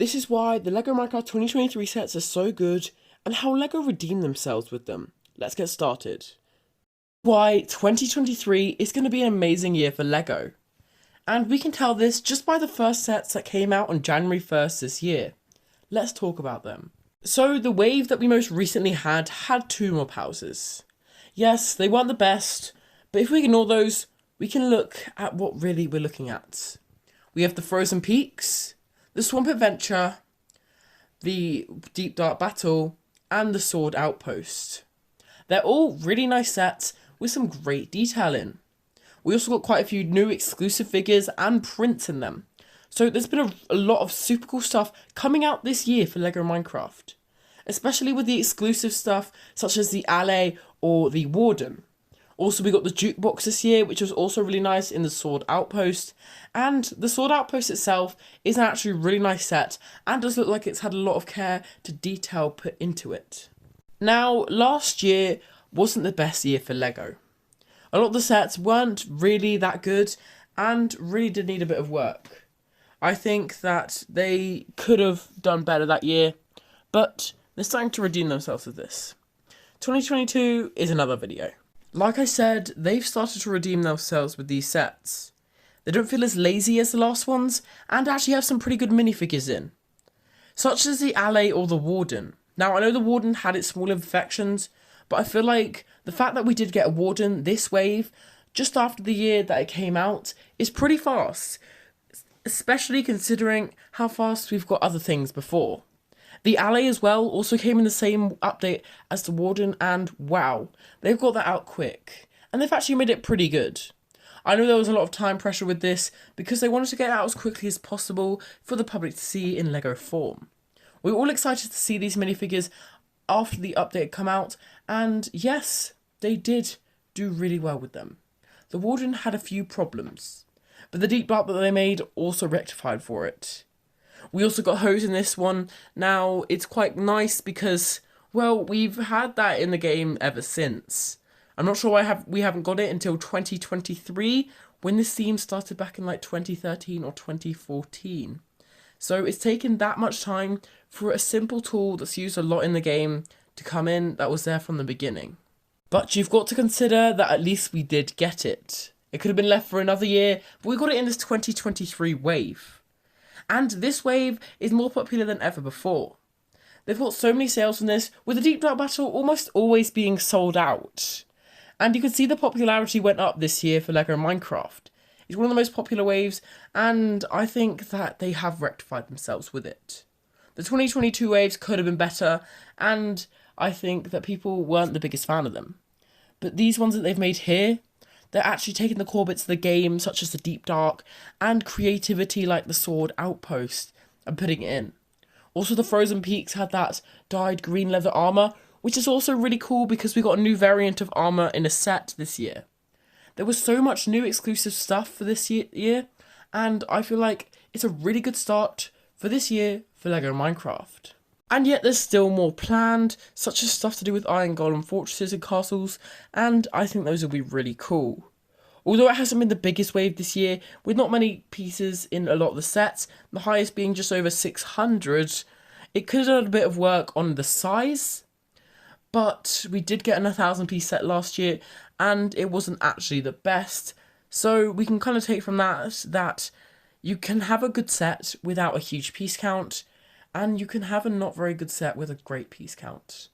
This is why the LEGO Minecraft 2023 sets are so good and how LEGO redeem themselves with them. Let's get started. Why 2023 is going to be an amazing year for LEGO. And we can tell this just by the first sets that came out on January 1st this year. Let's talk about them. So the wave that we most recently had two mob houses. Yes, they weren't the best, but if we ignore those, we can look at what really we're looking at. We have the Frozen Peaks, the Swamp Adventure, the Deep Dark Battle, and the Sword Outpost. They're all really nice sets with some great detail in. We also got quite a few new exclusive figures and prints in them. So there's been a lot of super cool stuff coming out this year for LEGO Minecraft. Especially with the exclusive stuff such as the Alley or the Warden. Also we got the Jukebox this year, which was also really nice in the Sword Outpost. And the Sword Outpost itself is an actually really nice set and does look like it's had a lot of care to detail put into it. Now, last year wasn't the best year for LEGO. A lot of the sets weren't really that good and really did need a bit of work. I think that they could have done better that year, but they're starting to redeem themselves with this. 2022 is another video. Like I said, they've started to redeem themselves with these sets. They don't feel as lazy as the last ones, and actually have some pretty good minifigures in. Such as the Alley or the Warden. Now, I know the Warden had its small imperfections, but I feel like the fact that we did get a Warden this wave, just after the year that it came out, is pretty fast. Especially considering how fast we've got other things before. The Alley as well also came in the same update as the Warden, and wow, they've got that out quick. And they've actually made it pretty good. I know there was a lot of time pressure with this, because they wanted to get it out as quickly as possible for the public to see in LEGO form. We're all excited to see these minifigures after the update come out, and yes, they did do really well with them. The Warden had a few problems, but the Deep Dark that they made also rectified for it. We also got Hose in this one. Now, it's quite nice because, well, we've had that in the game ever since. I'm not sure why we haven't got it until 2023, when this theme started back in like 2013 or 2014. So it's taken that much time for a simple tool that's used a lot in the game to come in that was there from the beginning. But you've got to consider that at least we did get it. It could have been left for another year, but we got it in this 2023 wave. And this wave is more popular than ever before. They've got so many sales from this, with the Deep Dark Battle almost always being sold out. And you can see the popularity went up this year for LEGO Minecraft. It's one of the most popular waves, and I think that they have rectified themselves with it. The 2022 waves could have been better, and I think that people weren't the biggest fan of them. But these ones that they've made here, they're actually taking the core bits of the game, such as the Deep Dark, and creativity like the Sword Outpost, and putting it in. Also, the Frozen Peaks had that dyed green leather armour, which is also really cool because we got a new variant of armour in a set this year. There was so much new exclusive stuff for this year, and I feel like it's a really good start for this year for LEGO Minecraft. And yet there's still more planned, such as stuff to do with Iron Golem fortresses and castles, and I think those will be really cool. Although it hasn't been the biggest wave this year, with not many pieces in a lot of the sets, the highest being just over 600, it could have done a bit of work on the size, but we did get an 1,000 piece set last year, and it wasn't actually the best, so we can kind of take from that you can have a good set without a huge piece count, and you can have a not very good set with a great piece count.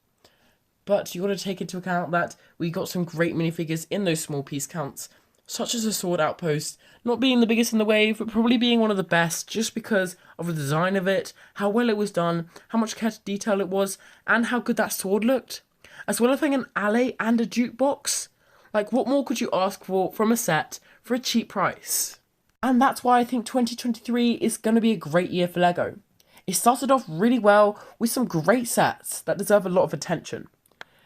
But you got to take into account that we got some great minifigures in those small piece counts, such as the Sword Outpost, not being the biggest in the wave, but probably being one of the best just because of the design of it, how well it was done, how much care to detail it was, and how good that sword looked. As well as having an Alley and a Jukebox. Like, what more could you ask for from a set for a cheap price? And that's why I think 2023 is going to be a great year for LEGO. It started off really well with some great sets that deserve a lot of attention.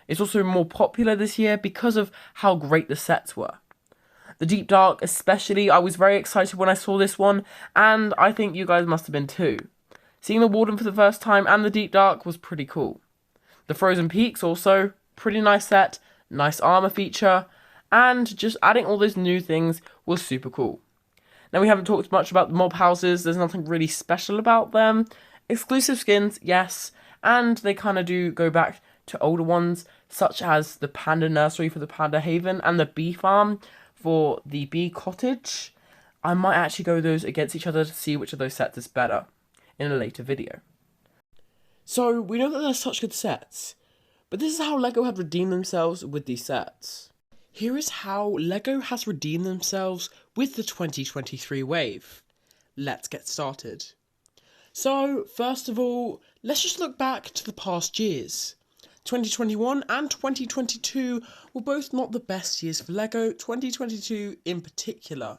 It's also more popular this year because of how great the sets were. The Deep Dark especially, I was very excited when I saw this one, and I think you guys must have been too. Seeing the Warden for the first time and the Deep Dark was pretty cool. The Frozen Peaks also, pretty nice set, nice armor feature, and just adding all those new things was super cool. Now, we haven't talked much about the mob houses. There's nothing really special about them. Exclusive skins, yes, and they kind of do go back to older ones, such as the Panda Nursery for the Panda Haven and the Bee Farm for the Bee Cottage. I might actually go those against each other to see which of those sets is better in a later video. So, we know that they're such good sets, but this is how LEGO have redeemed themselves with these sets. Here is how LEGO has redeemed themselves with the 2023 wave. Let's get started. So, first of all, let's just look back to the past years. 2021 and 2022 were both not the best years for LEGO, 2022 in particular.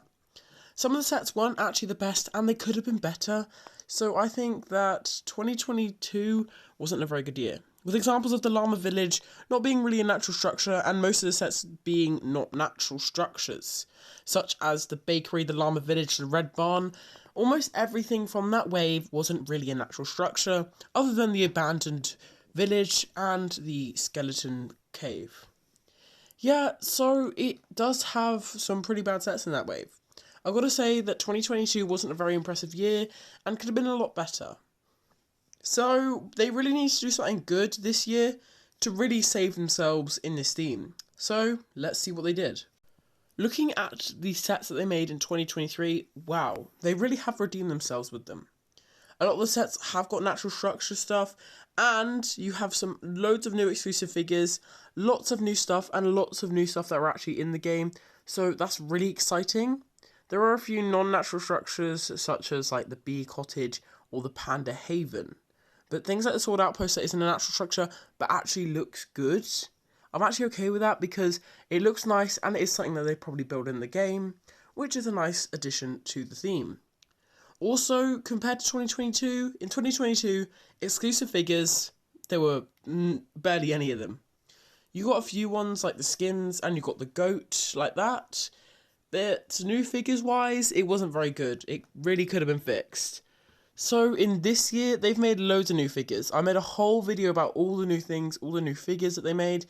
Some of the sets weren't actually the best and they could have been better, so I think that 2022 wasn't a very good year. With examples of the Llama Village not being really a natural structure and most of the sets being not natural structures, such as the bakery, the Llama Village, the Red Barn. Almost everything from that wave wasn't really a natural structure, other than the abandoned village and the skeleton cave. Yeah, so it does have some pretty bad sets in that wave. I've got to say that 2022 wasn't a very impressive year and could have been a lot better. So they really need to do something good this year to really save themselves in this theme. So let's see what they did. Looking at the sets that they made in 2023, wow, they really have redeemed themselves with them. A lot of the sets have got natural structure stuff, and you have loads of new exclusive figures, lots of new stuff, and lots of new stuff that are actually in the game, so that's really exciting. There are a few non-natural structures, such as like the Bee Cottage or the Panda Haven, but things like the Sword Outpost that isn't a natural structure, but actually looks good. I'm actually okay with that because it looks nice and it is something that they probably build in the game, which is a nice addition to the theme. Also, compared to 2022, in 2022, exclusive figures, there were barely any of them. You got a few ones like the skins and you got the goat like that, but new figures wise, it wasn't very good. It really could have been fixed. So in this year, they've made loads of new figures. I made a whole video about all the new things, all the new figures that they made.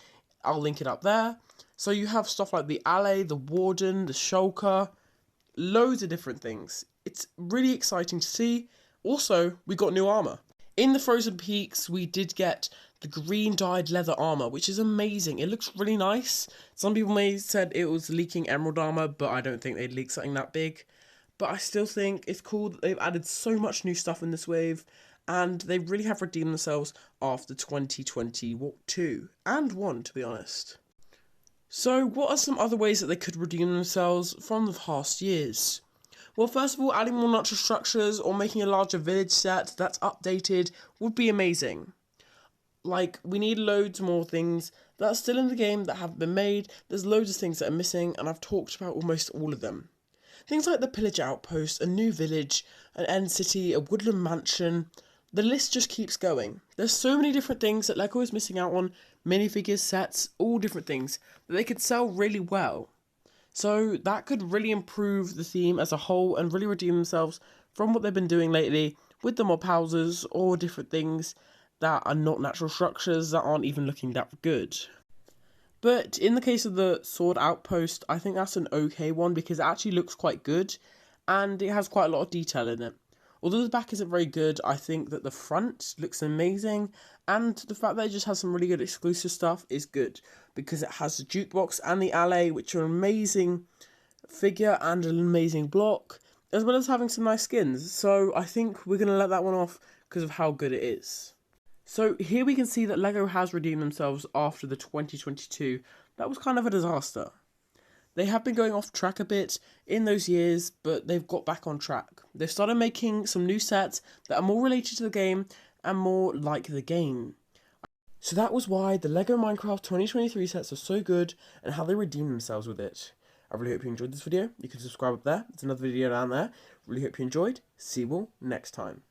I'll link it up there. So you have stuff like the Alley, the Warden, the Shulker, loads of different things. It's really exciting to see. Also, we got new armor. In the Frozen Peaks, we did get the green dyed leather armor, which is amazing. It looks really nice. Some people may have said it was leaking emerald armor, but I don't think they'd leak something that big. But I still think it's cool that they've added so much new stuff in this wave, and they really have redeemed themselves after 2022 and 1, to be honest. So, what are some other ways that they could redeem themselves from the past years? Well, first of all, adding more natural structures or making a larger village set that's updated would be amazing. Like, we need loads more things that are still in the game that haven't been made. There's loads of things that are missing, and I've talked about almost all of them. Things like the Pillager Outpost, a new village, an end city, a woodland mansion. The list just keeps going. There's so many different things that LEGO is missing out on, minifigures, sets, all different things that they could sell really well. So that could really improve the theme as a whole and really redeem themselves from what they've been doing lately with the mob houses or different things that are not natural structures that aren't even looking that good. But in the case of the Sword Outpost, I think that's an okay one because it actually looks quite good and it has quite a lot of detail in it. Although the back isn't very good, I think that the front looks amazing, and the fact that it just has some really good exclusive stuff is good, because it has the jukebox and the alley, which are an amazing figure and an amazing block, as well as having some nice skins, so I think we're going to let that one off because of how good it is. So here we can see that LEGO has redeemed themselves after the 2022. That was kind of a disaster. They have been going off track a bit in those years, but they've got back on track. They've started making some new sets that are more related to the game and more like the game. So that was why the LEGO Minecraft 2023 sets are so good and how they redeem themselves with it. I really hope you enjoyed this video. You can subscribe up there. There's another video down there. Really hope you enjoyed. See you all next time.